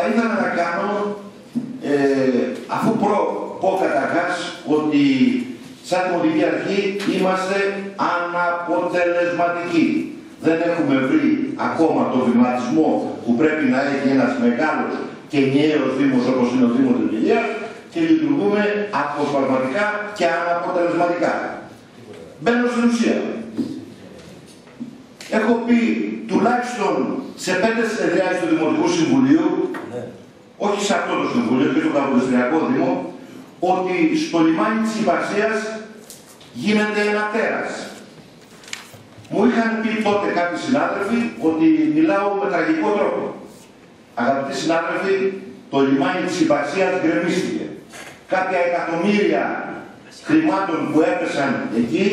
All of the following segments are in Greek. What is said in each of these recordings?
Θα ήθελα να κάνω, αφού πω καταρχάς ότι σαν Δημοτική Αρχή είμαστε αναποτελεσματικοί. Δεν έχουμε βρει ακόμα το βηματισμό που πρέπει να έχει ένας μεγάλος και νέος Δήμος όπως είναι ο Δήμος της Βιλίας και λειτουργούμε αποσπασματικά και αναποτελεσματικά. Μπαίνω στην ουσία. Έχω πει τουλάχιστον σε 5 συνεδριάσεις του Δημοτικού Συμβουλίου, όχι σε αυτό το Συμβούλιο και στο Καποδιστριακό Δήμο, ότι στο λιμάνι της Υπαρσίας γίνεται ένα τέρας. Μου είχαν πει τότε κάποιοι συνάδελφοι ότι μιλάω με τραγικό τρόπο. Αγαπητοί συνάδελφοι, το λιμάνι της Υπαρσίας γκρεμίστηκε. Κάποια εκατομμύρια χρημάτων που έπεσαν εκεί,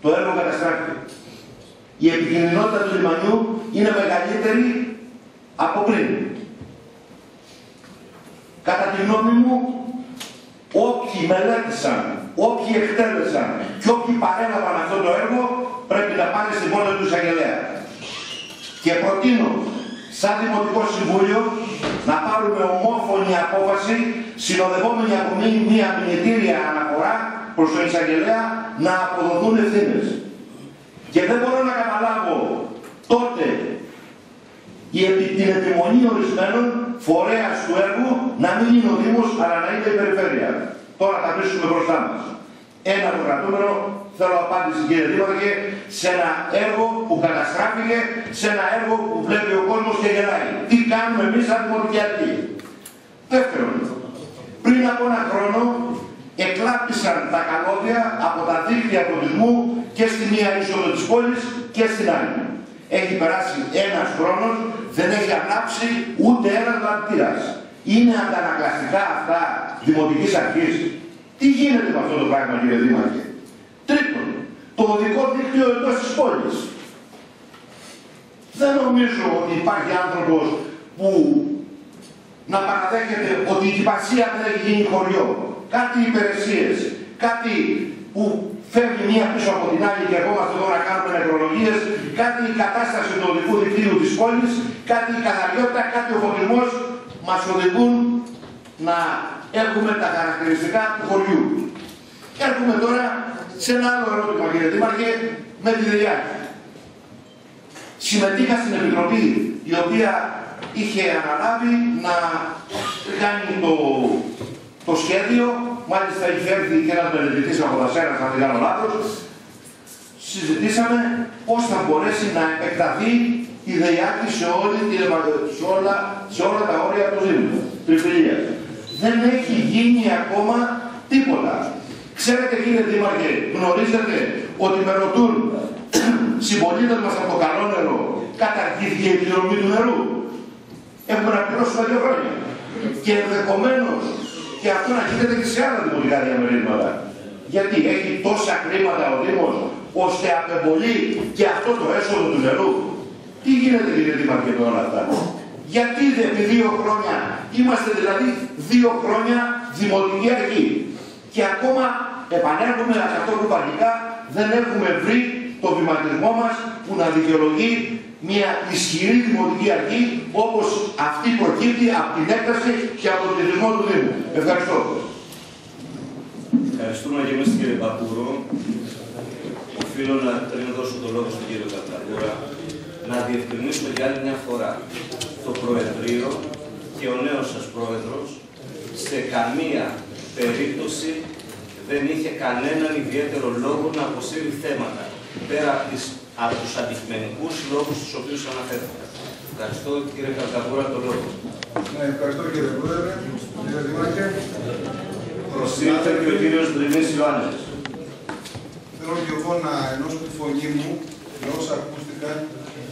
το έργο καταστράφηκε. Η επικινδυνότητα του λιμανιού είναι μεγαλύτερη από πριν. Κατά τη γνώμη μου, όποιοι μελέτησαν, όποιοι εκτέλεσαν και όποιοι παρέλαβαν αυτό το έργο πρέπει να πάνε στην πόλη του εισαγγελέα. Και προτείνω, σαν Δημοτικό Συμβούλιο, να πάρουμε ομόφωνη απόφαση, συνοδευόμενη από μια μηνυτήρια αναφορά προς τον εισαγγελέα να αποδοθούν ευθύνες. Και δεν μπορώ να καταλάβω τότε την επιμονή ορισμένων φορέας του έργου να μην είναι ο Δήμος, αλλά να είναι η Περιφέρεια. Τώρα θα βρίσκουμε μπροστά μας ένα το κρατούμενο, θέλω απάντηση κύριε Δήμαρχε, σε ένα έργο που καταστράφηκε, σε ένα έργο που βλέπει ο κόσμος και γελάει. Τι κάνουμε εμείς σαν Δημοτική Αρχή? Δεύτερον, πριν από ένα χρόνο εκλάπησαν τα καλώδια από τα δίκτυα φωτισμού και στη μία είσοδο της πόλης και στην άλλη. Έχει περάσει ένας χρόνος, δεν έχει ανάψει ούτε ένας λαμπτήρας. Είναι αντανακλαστικά αυτά Δημοτικής Αρχής? Τι γίνεται με αυτό το πράγμα κύριε Δήμαρχε? Τρίτον, το οδικό δίκτυο εντός της πόλης. Δεν νομίζω ότι υπάρχει άνθρωπος που να παραδέχεται ότι η Κυπαρσία δεν έχει γίνει χωριό. Κάτι υπηρεσίες, κάτι που φεύγει μία πίσω από την άλλη και ερχόμαστε εδώ να κάνουμε νεκρολογίες, κάτι η κατάσταση του οδικού δικτύου της πόλης, κάτι η καθαριότητα, κάτι ο φωτισμός μας οδηγούν να έχουμε τα χαρακτηριστικά του χωριού. Έρχομαι τώρα σε ένα άλλο ερώτημα κύριε Δήμαρχε, με τη Διάκη. Συμμετείχα στην Επιτροπή η οποία είχε αναλάβει να κάνει το σχέδιο, μάλιστα είχε έρθει και ένας μελετητής από τα Σέρας, αν δεν κάνω λάθος. Συζητήσαμε πώς θα μπορέσει να επεκταθεί η ΔΕΙΑΚΗ σε όλα τα όρια του Δήμου, Τριφυλίας. Δεν έχει γίνει ακόμα τίποτα. Ξέρετε κύριε Δήμαρχε, γνωρίζετε ότι με ρωτούν συμπολίτες μας από το καλό νερό, καταργήθηκε η επιδρομή του νερού? Έχουμε να πληρώσουμε 2 χρόνια. Και ενδεχομένως και αυτό να γίνεται και σε άλλα δημοτικά διαμερίσματα. Γιατί έχει τόσα χρήματα ο Δήμος, ώστε απεμπολεί και αυτό το έσοδο του νερού. Τι γίνεται κύριε Δήμαρχε με όλα αυτά? Γιατί επί 2 χρόνια, είμαστε δηλαδή 2 χρόνια Δημοτική Αρχή. Και ακόμα επανέρχομαι σε αυτό που παλικά δεν έχουμε βρει το βηματισμό μας που να δικαιολογεί μια ισχυρή Δημοτική Αρχή όπως αυτή προκύπτει από την έκταση και από τον πληθυσμό του Δήμου. Ευχαριστώ. Ευχαριστούμε και εμείς κύριε Παπούρο. Οφείλω να πριν δώσω το λόγο στον κύριο Καπταγούρα να διευκρινίσω για άλλη μια φορά το Προεδρείο και ο νέος σας Πρόεδρος σε καμία περίπτωση δεν είχε κανέναν ιδιαίτερο λόγο να αποσύρει θέματα πέρα από τους αντικειμενικούς λόγους τους οποίους αναφέρθηκα. Ευχαριστώ κύριε Καπταγούρα το λόγο. Ναι, ευχαριστώ κύριε Πρόεδρε. Κύριε Δήμαρχε. Προσήλθε και ο κύριος Δρυμής Ιωάννης. Θέλω και εγώ να ενώσω τη φωνή μου για όσα ακούστηκαν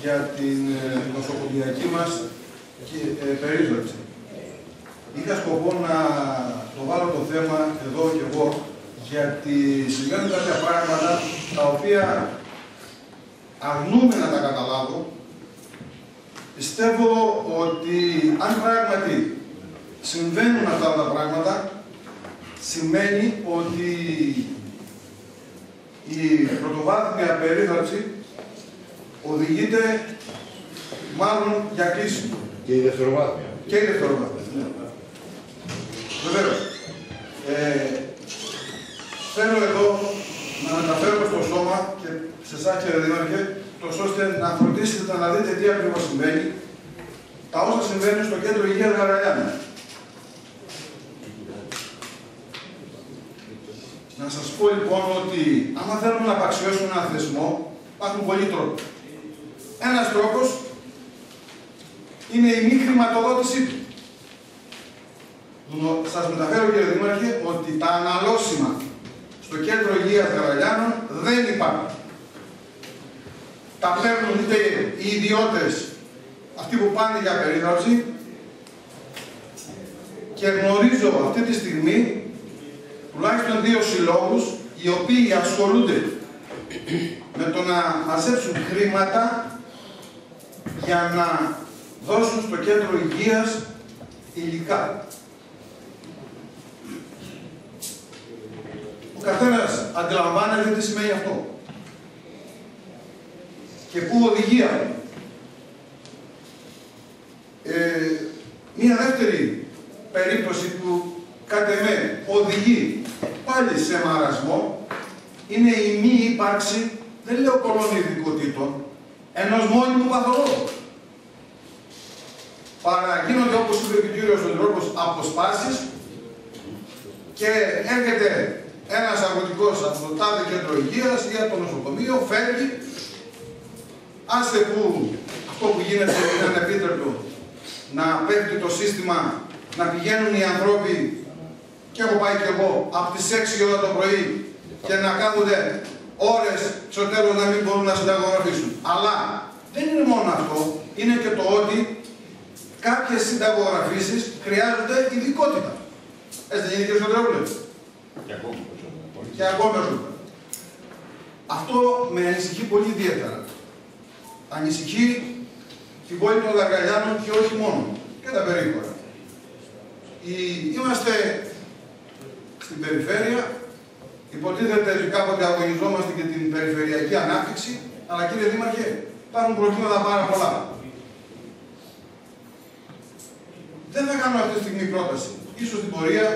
για την νοσοκομιακή μας περίθαλψη. Είχα σκοπό να το βάλω το θέμα εδώ και εγώ, γιατί συμβαίνουν κάποια πράγματα τα οποία αρνούμε να τα καταλάβω. Πιστεύω ότι αν πράγματι συμβαίνουν αυτά τα πράγματα, σημαίνει ότι η πρωτοβάθμια περίθαλψη οδηγείται μάλλον για κλείσιμο. Και η δευτεροβάθμια. Και η δευτεροβάθμια. Ναι. Βεβαίως. Θέλω εδώ να αναφέρω στο σώμα και σε εσάς, κύριε Δήμαρχε, τόσο ώστε να φροντίσετε να δείτε τι ακριβώς συμβαίνει, τα όσα συμβαίνουν στο κέντρο υγείας Γαργαλιάνου. Να σας πω λοιπόν ότι άμα θέλουμε να απαξιώσουμε έναν θεσμό, υπάρχουν πολλοί τρόποι. Ένας τρόπος είναι η μη χρηματοδότησή του. Σας μεταφέρω, κύριε Δήμαρχε, ότι τα αναλώσιμα στο κέντρο υγείας Γαργαλιάνων δεν υπάρχουν. Τα παίρνουν είτε οι ιδιώτες, αυτοί που πάνε για περίθαλψη, και γνωρίζω αυτή τη στιγμή τουλάχιστον 2 συλλόγους οι οποίοι ασχολούνται με το να μαζέψουν χρήματα για να δώσουν στο κέντρο υγείας υλικά. Ο καθένας αντιλαμβάνεται τι σημαίνει αυτό και πού οδηγεί αυτό. Μία δεύτερη περίπτωση που κατ' εμέ οδηγεί πάλι σε μαρασμό είναι η μη ύπαρξη, δεν λέω πολλών ειδικοτήτων, ενός μόνιμου παθολόγου. Παραγίνονται, όπως είπε ο κύριος Αντρόπος, αποσπάσεις και έρχεται ένας αγροτικός από το τάδε κέντρο υγείας ή από το νοσοκομείο, φεύγει, άστε που αυτό που γίνεται είναι ανεπίτρεπτο, να πέφτει το σύστημα, να πηγαίνουν οι άνθρωποι, και έχω πάει και εγώ, από τις 6 ώρα το πρωί και να κάθονται ώρες στο τέλος να μην μπορούν να συνταγογραφήσουν. Αλλά δεν είναι μόνο αυτό, είναι και το ότι κάποιες συνταγογραφήσεις χρειάζονται ειδικότητα. Έτσι δεν είναι, κύριε Σωτρόπουλε? Και ακόμα περισσότερο. Αυτό με ανησυχεί πολύ ιδιαίτερα. Ανησυχεί την πόλη των Γαργαλιάνων και όχι μόνο, και τα περίπτωρα. Είμαστε στην περιφέρεια, υποτίθεται ότι κάποτε αγωνιζόμαστε και την περιφερειακή ανάπτυξη, αλλά κύριε Δήμαρχε, υπάρχουν προβλήματα πάρα πολλά. Δεν θα κάνω αυτή τη στιγμή πρόταση. Ίσως την πορεία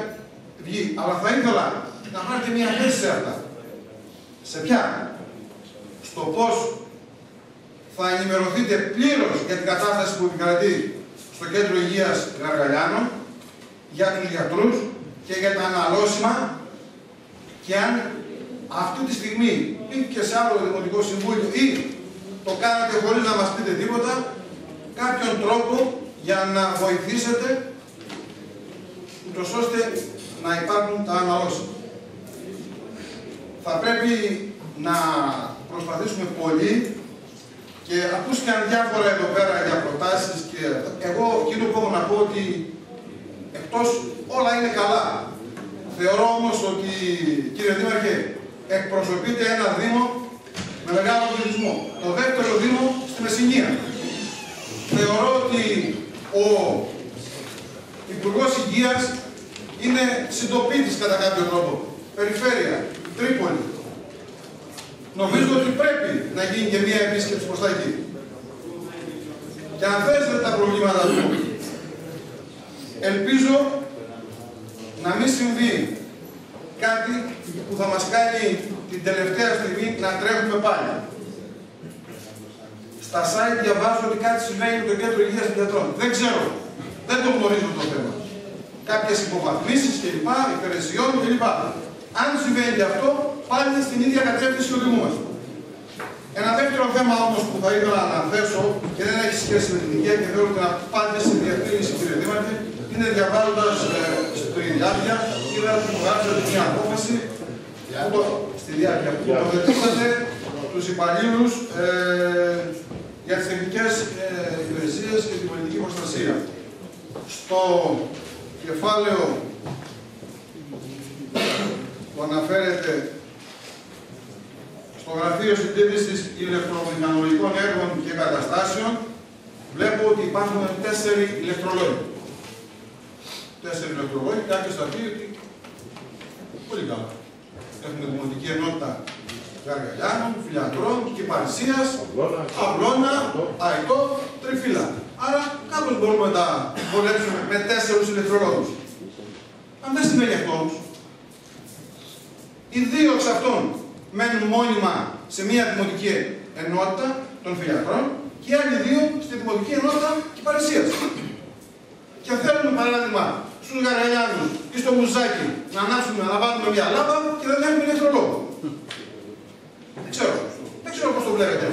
βγει, αλλά θα ήθελα να πάρετε μια θέση σε αυτά. Σε ποια? Στο πώς θα ενημερωθείτε πλήρως για την κατάσταση που επικρατεί στο κέντρο υγείας Γαργαλιάνων, για τους γιατρούς και για τα αναλώσιμα, και αν αυτή τη στιγμή ή και σε άλλο Δημοτικό Συμβούλιο ή το κάνατε χωρίς να μας πείτε τίποτα, κάποιον τρόπο για να βοηθήσετε ούτως ώστε να υπάρχουν τα αναλώσιμα. Θα πρέπει να προσπαθήσουμε πολύ και ακούστηκαν διάφορα εδώ πέρα για προτάσεις και εγώ εκείνο που έχω να πω ότι εκτός όλα είναι καλά. Θεωρώ όμως ότι, κύριε Δήμαρχε, εκπροσωπείται ένα Δήμο με μεγάλο πληθυσμό. Το δεύτερο Δήμο στη Μεσσηνία. Θεωρώ ότι ο Υπουργός Υγείας είναι συντοπίτης κατά κάποιο τρόπο. Περιφέρεια, Τρίπολη. Νομίζω ότι πρέπει να γίνει και μία επίσκεψη προς τα εκεί. Και αν θέσετε τα προβλήματα του, ελπίζω να μην συμβεί κάτι που θα μας κάνει την τελευταία στιγμή να τρέχουμε πάλι. Στα site διαβάζω ότι κάτι συμβαίνει με το κέντρο υγείας των γιατρών. Δεν ξέρω. Δεν το γνωρίζω το θέμα. Κάποιες υποβαθμίσεις κλπ. Υπηρεσιών κλπ. Αν συμβαίνει αυτό, πάλι είναι στην ίδια κατεύθυνση του Δήμου μας. Ένα δεύτερο θέμα όμως που θα ήθελα να αναθέσω και δεν έχει σχέση με την υγεία και θέλω την απάντηση διευκρίνηση, κύριε Δήμαρχε, είναι διαβάζοντας στη διάρκεια, είδα ότι υπογράψατε μια απόφαση στη διάρκεια που τοποθετήσατε τους υπαλλήλους για τις τεχνικές υπηρεσίες και την πολιτική προστασία. Στο κεφάλαιο που αναφέρεται στο Γραφείο Συντήρησης Ηλεκτρομηχανολογικών Έργων και Καταστάσεων, βλέπω ότι υπάρχουν 4 ηλεκτρολόγοι. 4 ηλεκτρολόγοι, κάποιος θα πει ότι πολύ καλά. Έχουμε δημοτική ενότητα Γαργαλιάνων, Φιλιανδρών, Κυπαρσίας, Αυλώνα, Αϊτό, Τριφύλλα. Άρα κάπως μπορούμε να τα βολέψουμε με 4 ηλεκτρολόγους. Αν δεν σημαίνει αυτό όμως. Οι 2 εξ αυτών μένουν μόνιμα σε μια δημοτική ενότητα των Φιλιανδρών και οι άλλοι 2 στη δημοτική ενότητα Κυπαρσίας. Και θέλουμε παράδειγμα στους Γαργαλιάνους ή στο Μουζάκι να ανάψουμε, να βάλουμε μια λάμπα και δεν έχουμε ηλεκτρολόγο. Δεν ξέρω πώς το βλέπετε.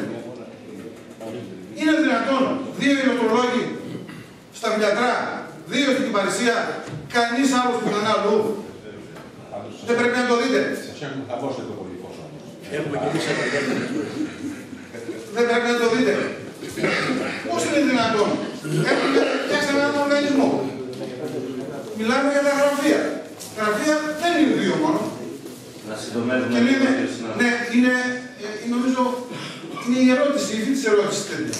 Είναι δυνατόν 2 ηλεκτρολόγοι στα Φιλιατρά, 2 στην Κυπαρσία, κανείς άλλος πουθενά αλλού? Δεν πρέπει να το δείτε. Δεν πρέπει να το δείτε. Πώς είναι δυνατόν? Έχουμε φτιάξει έναν οργανισμό. Μιλάμε για τα γραφεία. Τα γραφεία δεν είναι 2 μόνο. Να συντομεύουμε. Ναι, νομίζω είναι η ερώτηση, η φύση της ερώτησης τέτοια.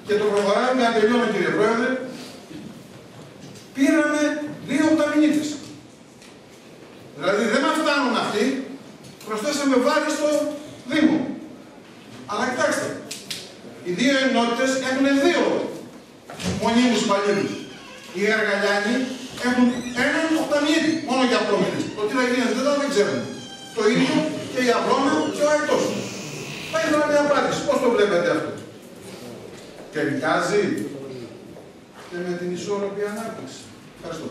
Και το προχωράμε να τελειώνω, κύριε Πρόεδρε. Πήραμε 2 οκταμινίτες. Δηλαδή δεν μας φτάνουν αυτοί, προσθέσαμε βάρη στο Δήμο. Αλλά κοιτάξτε, οι 2 ενότητες έχουν 2 μονίμους υπαλλήλους. Οι Γαργαλιάνοι έχουν 1 οκταμινίτη, μόνο για προμήνες. Το τι θα γίνει μετά δεν ξέρουμε. Το ίδιο και η Αυλώνα και ο Αϊτός. Θα ήθελα μια απάντηση. Πώς το βλέπετε αυτό? Ταιριάζει και με την ισόρροπη ανάπτυξη. Ευχαριστώ.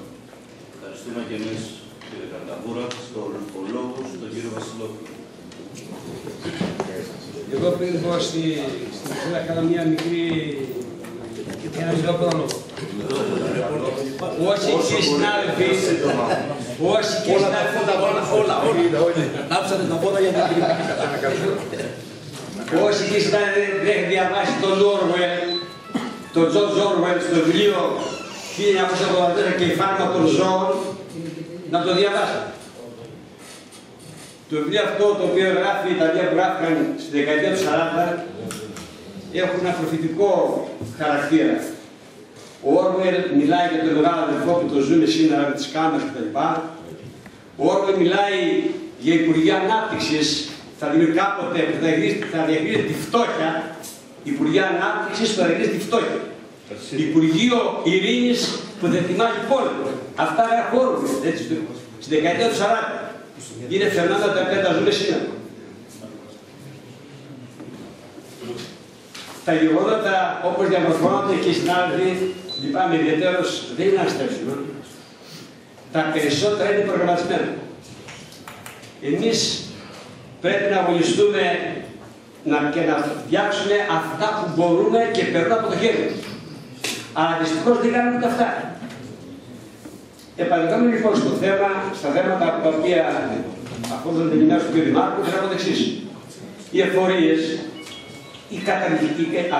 Ευχαριστούμε και εμείς, κύριε Καρταβούρα, στον λόγο, στον κύριο Βασιλόπουλο. Εγώ πριν πω στην Μεσσέλα έκανα μια μικρή... ένα μικρό πρόλογο. Όσοι και συνάδελφοι... Όσοι και συνάδελφοι... Όλα. Άψατε τα πόδα για να μην όσοι και συνάδελφοι δεν έχουν διαβάσει τον Όρουελ, τον Τζορτζ Όρουελ στο βιβλίο 1984 και η φάρμα των ζώων, να το διαβάσετε. Το βιβλίο αυτό, το οποίο γράφει, τα δύο που γράφηκαν στη δεκαετία του 40, έχουν ένα προφητικό χαρακτήρα. Ο Όρουελ μιλάει για τον μεγάλο αδελφό που το ζούμε σήμερα με τις κάμερες κτλ. Ο Όρουελ μιλάει για Υπουργεία Ανάπτυξης, θα δημιουργεί κάποτε που θα διαχειρίζεται τη φτώχεια. Υπουργεία Ανάπτυξης που θα διαχειρίζεται τη φτώχεια. Υπουργείο Ειρήνης που δεν θυμάζει πόλεμο. Αυτά γράφει ο Όρουελ στη δεκαετία του 40. Είναι φαινόμενα τα οποία τα ζούμε σήμερα. Τα γεγονότα όπως διαμορφώνονται και οι συνάδελφοι, λυπάμαι ιδιαίτερως, δεν είναι αστρέψιμα. Τα περισσότερα είναι προγραμματισμένα. Εμείς πρέπει να αγωνιστούμε και να φτιάξουμε αυτά που μπορούμε και περνούν από το χέρι μας. Αλλά δυστυχώς δεν κάνουμε ούτε αυτά. Επαναλαμβάνουμε λοιπόν στα θέματα τα οποία αφορούν την ενημέρωση του κ. Δημάρχου, θα πω το εξής. Οι εφορίες,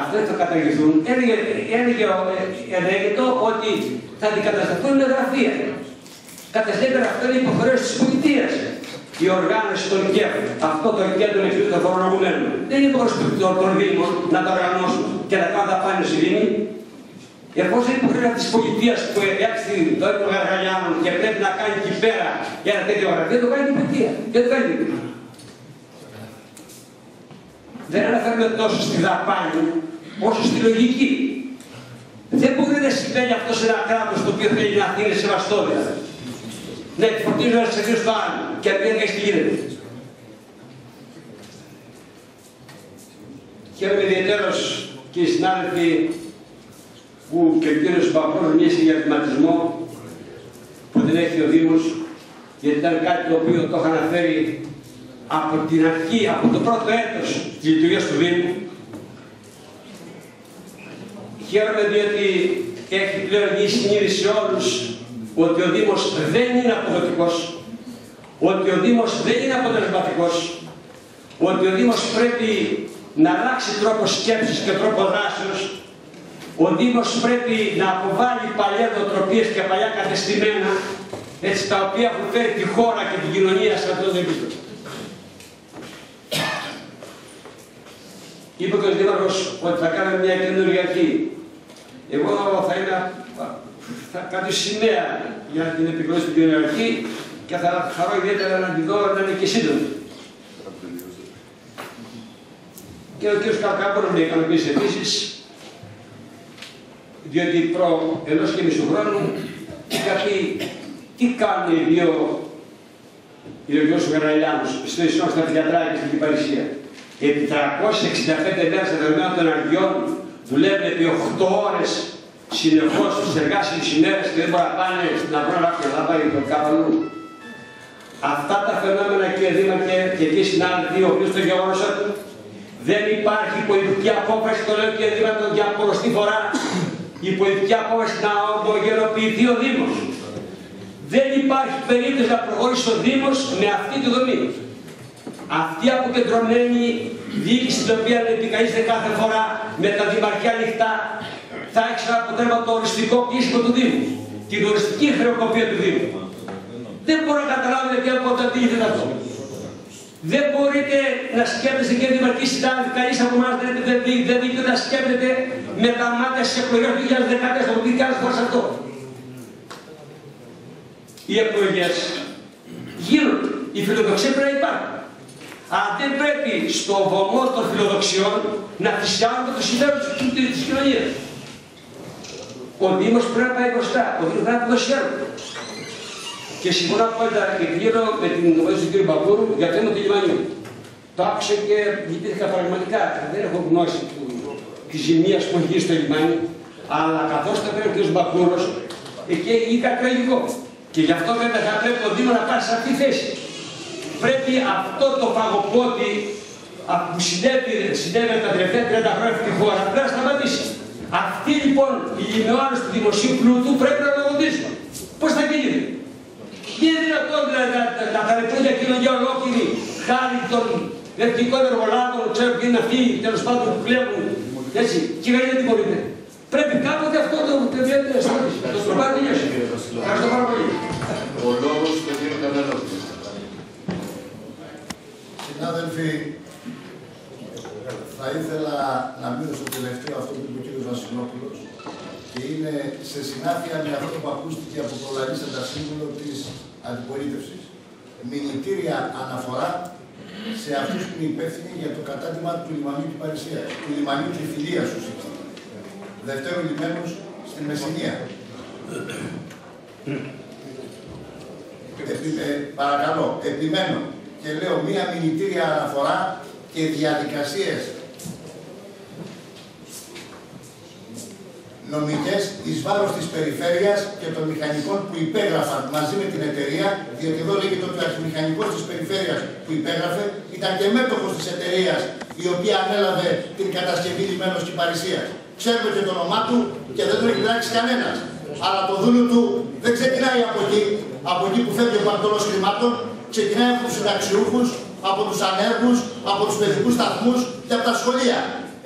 αυτές θα καταργηθούν, έλεγε ότι θα αντικατασταθούν με γραφεία. Καταστρέφεται αυτό είναι υποχρέωση της πολιτείας. Η οργάνωση των ΚΕΠ, αυτό το κέντρο εξουσίας των φορολογουμένων, δεν είναι υποχρέωση των Δήμων να το οργανώσουν και να κάνουν δαπάνε στη Δήμη. Εφόσον είναι υποχρέωση της πολιτείας που έχει το έργο των Γαργαλιάνων και πρέπει να κάνει εκεί πέρα ένα τέτοιο γραφείο, το κάνει η πολιτεία. Δεν το κάνει η Δήμη. Δεν αναφέρουμε τόσο στη δαπάνη, όσο στη λογική. Δεν μπορεί να συμβαίνει αυτό σε ένα κράτος το οποίο θέλει να είναι σεβαστόδια. Να εκφορτίζουν ένα σε στο άλλο και να μην τι γίνεται. Χαίρομαι ιδιαίτερως και οι συνάδελφοι που και ο κύριος Παπρός μιλήσει για βηματισμό που δεν έχει ο Δήμος, γιατί ήταν κάτι το οποίο το είχα αναφέρει από την αρχή, από το πρώτο έτος της λειτουργίας του Δήμου. Χαίρομαι διότι έχει πλέον γίνει συνείδηση σε όλους ότι ο Δήμος δεν είναι αποδοτικός, ότι ο Δήμος δεν είναι αποτελεσματικός, ότι ο Δήμος πρέπει να αλλάξει τρόπο σκέψης και τρόπο δράσεως, ο Δήμος πρέπει να αποβάλει παλιές νοοτροπίες και παλιά κατεστημένα, έτσι τα οποία έχουν φέρει τη χώρα και την κοινωνία σε αυτό το επίπεδο. Είπε και ο Δήμαρχος ότι θα κάνουμε μια καινούργια αρχή. Εγώ θα κάνω σημαία για την επικοινωνία στην καινούργια αρχή και θα χαρώ ιδιαίτερα να τη δω να είναι και σύντομη. Και ο κ. Κακάπορος με ικανοποίησε επίσης, διότι προ ενός και μισού χρόνου είχα πει τι κάνουν οι δύο ηλικιούς Γαραλιάνους στο Ισόκ, στα Φιλιατράκη και στην Παρισία. Επί 365 μέρες δεδομένων των αργιών δουλεύουν επί 8 ώρες συνεχώς στις εργάσιμες ημέρες και δεν μπορούν να πάνε να βρουν άκρη να πάει το καπαλού. Αυτά τα φαινόμενα, κύριε Δήμαρχε και κύριοι συνάδελφοι, ο οποίος το γεγονόσατε, δεν υπάρχει πολιτική απόφαση, το λέω κύριε Δήμαρχε για πολλωστή φορά, η πολιτική απόφαση να ομογενοποιηθεί ο Δήμος. Δεν υπάρχει περίπτωση να προχωρήσει ο Δήμος με αυτή τη δομή. Αυτή η αποκεντρωμένη διοίκηση, την οποία επικαλείστε κάθε φορά με τα δημαρχία ανοιχτά, θα έχει σαν αποτέλεσμα το οριστικό κλείσιμο του Δήμου, την οριστική χρεοκοπία του Δήμου. Δεν μπορώ να καταλάβω γιατί αποτελείται αυτό. Δεν μπορείτε να σκέφτεστε και δημαρχοί συνάδελφοι, κανείς από εμάς δεν δείτε να σκέφτεται με τα μάτια στις εκλογές του 2014, το τι κάνεις χωρίς αυτό. Οι εκλογές γίνονται, η φιλοδοξία πρέπει να υπάρχει. Αλλά δεν πρέπει στο βωμό των φιλοδοξιών να θυσιάζουμε το συμφέρον της κοινωνίας. Ο Δήμος πρέπει να πάει μπροστά, ο Δήμος πρέπει να δώσει έργο. Και συμφωνώ απόλυτα και κλείνω με την νομοθέτηση του κ. Μπακούρου για το θέμα του λιμανιού. Το άκουσα και γυρίστηκα πραγματικά. Δεν έχω γνώση της ζημίας που έχει γίνει στο λιμάνι, αλλά καθώς το έκανε ο κ. Μπακούρος, εκεί έγινε κάτι τραγικό. Και γι' αυτό βέβαια θα πρέπει το Δήμο να πάει σε αυτή τη θέση. Πρέπει αυτό το παγοπότη που συνέβη τα τελευταία 30 χρόνια στη χώρα πρέπει να σταματήσει. Αυτή λοιπόν η λιμνεώνες του δημοσίου πλούτου πρέπει να λογοδοτήσουμε. Πώς θα γίνει? Δεν είναι δυνατόν να ταλαιπωρούν για κοινωνία ολόκληρη χάρη των εθνικών εργολάβων, ξέρω ποιοι είναι αυτοί τέλος πάντων που κλέβουν. Έτσι, και δεν τιμωρείται. Πρέπει κάποτε αυτό το τελειώνει να σταματήσει. Το στροπάρει τελειώσει. Ευχαριστώ πάρα πολύ. Ο λόγος του κ. Καμπανόπουλου. Συνάδελφοι, θα ήθελα να μείνω στο τελευταίο αυτό που είπε ο κ. Βασιλόπουλος και είναι σε συνάφεια με αυτό που ακούστηκε από προλαλήσαντα σύμβουλο της αντιπολίτευσης. Μηνυτήρια αναφορά σε αυτούς που είναι υπεύθυνοι για το κατάντημα του λιμανιού του Παρισίας, του λιμανιού Τριφυλίας ουσιαστικά. Δευτέρου λιμένους στη Μεσσηνία. Παρακαλώ, επιμένω και λέω μία μηνυτήρια αναφορά και διαδικασίες νομικές εις βάρος της περιφέρειας και των μηχανικών που υπέγραφαν μαζί με την εταιρεία, διότι εδώ λέγεται ότι ο αρχιμηχανικός της περιφέρειας που υπέγραφε ήταν και μέτοχος της εταιρείας η οποία ανέλαβε την κατασκευή λιμένος και Παρισίας. Ξέρουμε και το όνομά του και δεν το έχει πράξει κανένας. Αλλά το δούλου του δεν ξεκινάει από εκεί που φεύγει ο παρτολός χρημάτων, ξεκινάει από τους συνταξιούχους, από τους ανέργους, από τους παιδικούς σταθμούς και από τα σχολεία.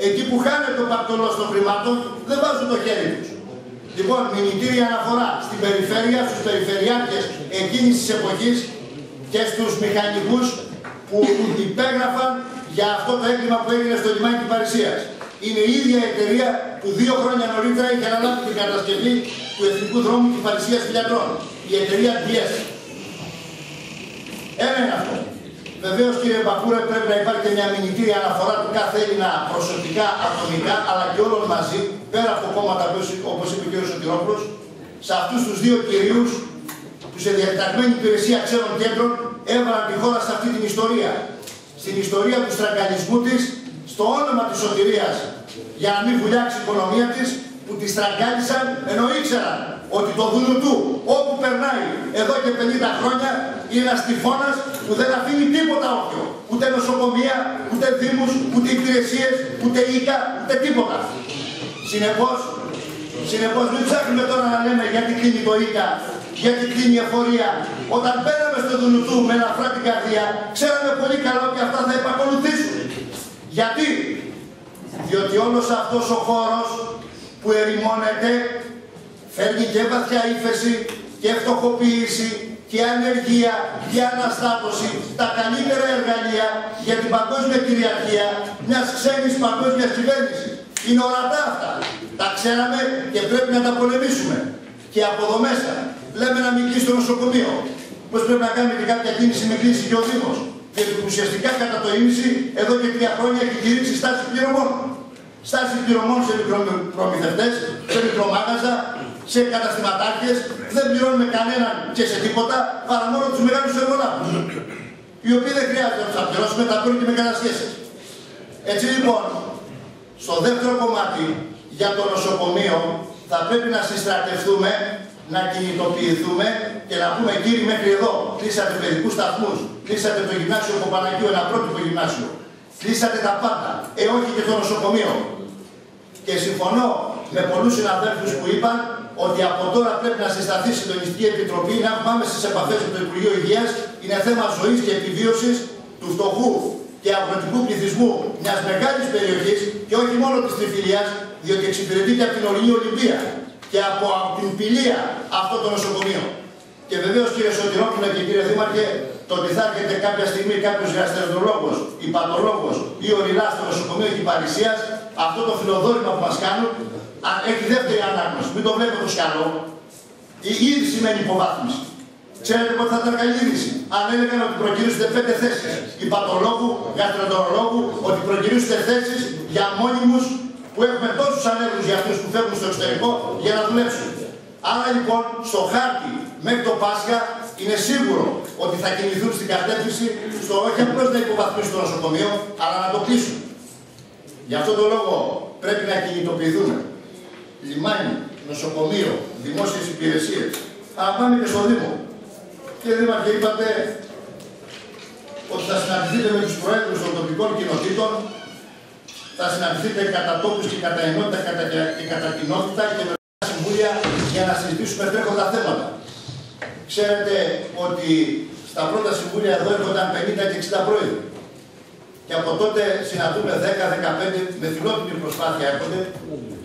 Εκεί που χάνεται ο παρτολός των χρημάτων δεν βάζουν το χέρι τους. Λοιπόν, μηνυτήρια αναφορά στην περιφέρεια, στους περιφερειάρχες εκείνης της εποχής και στους μηχανικούς που υπέγραφαν για αυτό το έγκλημα που έγινε στο λιμάνι της Παρισίας. Είναι η ίδια εταιρεία που 2 χρόνια νωρίτερα είχε αναλάβει την κατασκευή του εθνικού δρόμου της Παρισίας Φιλιατρών. Η εταιρεία DS. Ένα είναι αυτό. Βεβαίως, κύριε Μπακούρα, πρέπει να υπάρχει και μια μηνυτήρια αναφορά του κάθε Έλληνα προσωπικά, ατομικά, αλλά και όλων μαζί, πέρα από κόμματα όπως είπε ο κ. Σωτηρόπουλος, σε αυτούς τους 2 κυρίους που σε διαταγμένη υπηρεσία ξένων κέντρων έβαλαν τη χώρα σε αυτή την ιστορία. Στην ιστορία του στραγγαλισμού της, στο όνομα της σωτηρίας, για να μην βουλιάξει η οικονομία της, που τη στραγγάλισαν ενώ ήξεραν ότι το δούλου του όπου περνάει εδώ και 50 χρόνια είναι ένας τυφώνας που δεν αφήνει τίποτα όποιο. Ούτε νοσοκομεία, ούτε δήμους, ούτε υπηρεσίες, ούτε οίκα, ούτε τίποτα. Συνεπώς μην ψάχνουμε τώρα να λέμε γιατί κλείνει το οίκα, γιατί κλείνει η εφορία. Όταν πέραμε στο δούλου του με ελαφρά την καρδία, ξέραμε πολύ καλά ότι αυτά θα επακολουθήσουν. Γιατί? Διότι όλος αυτός ο χώρος που ερημώνεται φέρνει και βαθιά ύφεση και φτωχοποίηση και ανεργία και αναστάτωση, τα καλύτερα εργαλεία για την παγκόσμια κυριαρχία μιας ξένης παγκόσμιας κυβέρνησης. Είναι ορατά αυτά. Τα ξέραμε και πρέπει να τα πολεμήσουμε. Και από εδώ μέσα λέμε να μην κλείσει το νοσοκομείο. Πώς πρέπει να κάνουμε και κάποια κίνηση με κλείσει και ο Δήμος. διότι ουσιαστικά κατά το ίμιση εδώ και 3 χρόνια έχει κηρύξει στάση πληρωμών. Στάση πληρωμών σε μικροπρομηθευτές, σε μικρομάγαζα, σε καταστηματάρχες. Δεν πληρώνουμε κανέναν και σε τίποτα παρά μόνο τους μεγάλους εργολάβους. Οι οποίοι δεν χρειάζεται να τους απληρώσουμε, τα παίρνουν και με κατασχέσεις. Έτσι λοιπόν, στο δεύτερο κομμάτι για το νοσοκομείο θα πρέπει να συστρατευτούμε, να κινητοποιηθούμε και να πούμε κύριοι μέχρι εδώ, κλείσατε παιδικούς σταθμούς, κλείσατε το γυμνάσιο Παπαναγίου, ένα πρότυπο γυμνάσιο, κλείσατε τα πάντα, όχι και το νοσοκομείο. Και συμφωνώ με πολλούς συναδέλφους που είπαν ότι από τώρα πρέπει να συσταθεί η Συντονιστική Επιτροπή, να πάμε στις επαφές με το Υπουργείο Υγείας, είναι θέμα ζωής και επιβίωσης του φτωχού και αγροτικού πληθυσμού μιας μεγάλης περιοχής και όχι μόνο της Τριφυλίας, διότι εξυπηρετεί και από την Ορεινή Ολυμπία και από την Πηλία αυτό το νοσοκομείο. Και βεβαίως κύριε Σωτηρόπουλε και κύριε Δήμαρχε, το ότι θα έρχεται κάποια στιγμή κάποιος γαστρεντερολόγος, υπατολόγος ή ορεινά στο νοσοκομείο Κυπαρισίας, αυτό το φιλοδόρημα που μας κάνουν έχει δεύτερη ανάγνωση. Μην το βλέπετε το σκαλό. Ήδη σημαίνει υποβάθμιση. Ξέρετε πότε θα ήταν καλή είδηση? Αν έλεγαν ότι προκυρήσετε 5 θέσεις υπατολόγου, γαστρεντερολόγου, ότι προκυρήσετε θέσεις για μόνιμους που έχουμε τόσους ανέργους για αυτούς που φεύγουν στο εξωτερικό για να δουλέψουν. Άρα λοιπόν στο χάρτη μέχρι το Πάσχα είναι σίγουρο ότι θα κινηθούν στην κατεύθυνση στο όχι απλώς να υποβαθμίσουν το νοσοκομείο, αλλά να το κλείσουν. Γι' αυτόν τον λόγο πρέπει να κινητοποιηθούμε. Λιμάνι, νοσοκομείο, δημόσιες υπηρεσίες. Αλλά πάμε και στο Δήμο. Κύριε Δήμαρχε, είπατε ότι θα συναντηθείτε με τους προέδρους των τοπικών κοινοτήτων, θα συναντηθείτε κατά τόπους και κατά ενότητα και κατά κοινότητα και με τα συμβούλια για να συζητήσουμε τρέχοντα θέματα. Ξέρετε ότι στα πρώτα συμβούλια εδώ έρχονταν 50 και 60 πρόεδροι. Και από τότε συναντούμε 10-15 με φιλότιμη προσπάθεια έρχονται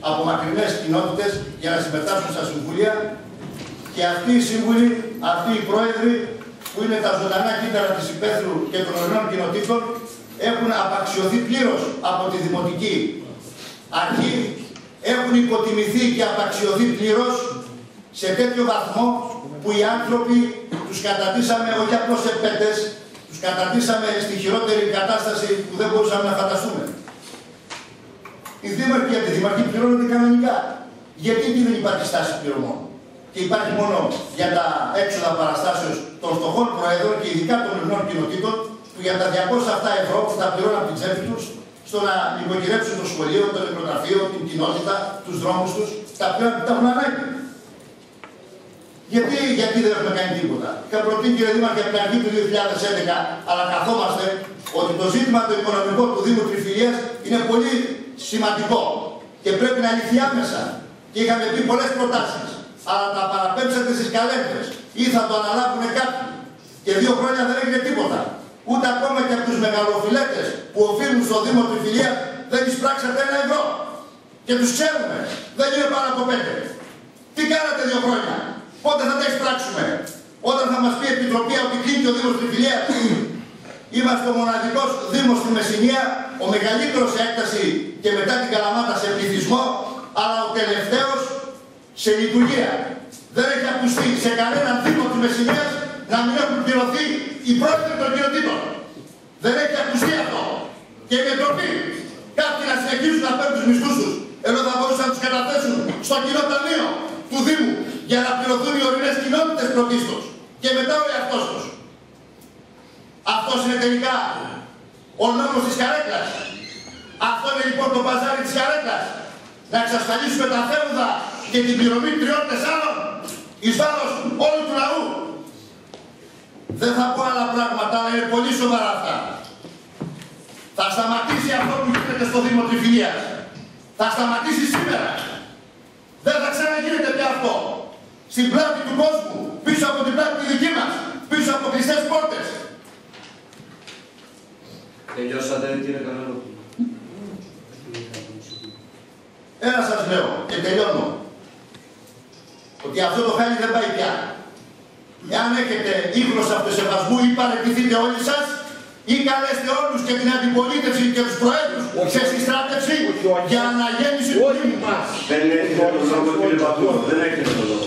από μακρινές κοινότητες για να συμμετάσχουν στα συμβούλια. Και αυτοί οι σύμβουλοι, αυτοί οι πρόεδροι που είναι τα ζωντανά κύτταρα της υπαίθρου και των ορεινών κοινοτήτων έχουν απαξιωθεί πλήρως από τη Δημοτική Αρχή, έχουν υποτιμηθεί και απαξιωθεί πλήρως σε τέτοιο βαθμό που οι άνθρωποι τους καταντήσαμε όχι απλώς σε πέτες, τους καταντήσαμε στη χειρότερη κατάσταση που δεν μπορούσαμε να φανταστούμε. Οι δήμαρχοι και αντιδήμαρχοι πληρώνονται κανονικά. Γιατί δεν υπάρχει στάση πληρωμών? Και υπάρχει μόνο για τα έξοδα παραστάσεως των φτωχών προέδρων και ειδικά των ορεινών κοινοτήτων που για τα 200 ευρώ που τα πληρώνουν από την τσέπη τους στο να νοικοκυρέψουν το σχολείο, το νεκροταφείο, την κοινότητα, τους δρόμους τους, τα πληρώνουν που τα έχουν ανάγκη. Γιατί δεν έχουμε κάνει τίποτα? Είχα προτείνει κύριε Δήμαρχε από την αρχή του 2011, αλλά καθόμαστε ότι το ζήτημα το οικονομικό του Δήμου Τριφυλίας είναι πολύ σημαντικό και πρέπει να λυθεί άμεσα. Και είχαμε πει πολλές προτάσεις, αλλά τα παραπέμψατε στις καλένδες ή θα το αναλάβουν κάποιοι. Και 2 χρόνια δεν έγινε τίποτα. Ούτε ακόμα και από τους μεγαλοφιλέτες που οφείλουν στο Δήμο Τριφυλίας δεν εισπράξατε 1 ευρώ. Και τους ξέρουμε, δεν είναι πάνω από 5. Τι κάνατε 2 χρόνια? Πότε θα τα εισπράξουμε? Όταν θα μας πει η Επιτροπή ότι κλείνει ο Δήμος Τριφυλίας? Είμαστε ο μοναδικός Δήμος στη Μεσσηνία, ο μεγαλύτερος σε έκταση και μετά την Καλαμάτα σε πληθυσμό, αλλά ο τελευταίος σε λειτουργία. Δεν έχει ακουστεί σε κανέναν Δήμο της Μεσσηνίας να μην έχουν πληρωθεί οι πρόεδροι των κοινοτήτων. Δεν έχει ακουστεί αυτό. Και η Επιτροπή κάποιοι να συνεχίσουν να παίρνουν τους μισθούς τους, ενώ θα μπορούσαν να τους καταθέσουν στο κοινό ταμείο του Δήμου για να πληρωθούν οι ορεινές κοινότητες πρωτίστως και μετά ο εαυτός τους. Αυτός είναι τελικά ο νόμος της καρέκλας. Αυτό είναι λοιπόν το παζάρι της καρέκλας. Να εξασφαλίσουμε τα φεύγοντα και την πληρωμή 3-4 εις βάρος όλου του λαού. Δεν θα πω άλλα πράγματα, αλλά είναι πολύ σοβαρά αυτά. Θα σταματήσει αυτό που γίνεται στο Δήμο Τριφυλίας. Θα σταματήσει σήμερα. Δεν θα ξαναγίνεται πια αυτό. Στην πλάτη του κόσμου, πίσω από την πλάτη τη δική μας, πίσω από κλειστές πόρτες. Τελειώσατε κύριε Κανέλο? Ένα σας λέω και τελειώνω. Ότι αυτό το χάλι δεν πάει πια. Εάν έχετε ίχνος αυτοσεβασμού ή παραιτηθείτε όλοι σας, ή καλέστε όλους και την αντιπολίτευση και τους προέδρους σε συστράτευση για αναγέννηση του Δήμου μας. Δεν έχετε τον λόγο κύριε Παπούρο, δεν έχετε τον λόγο.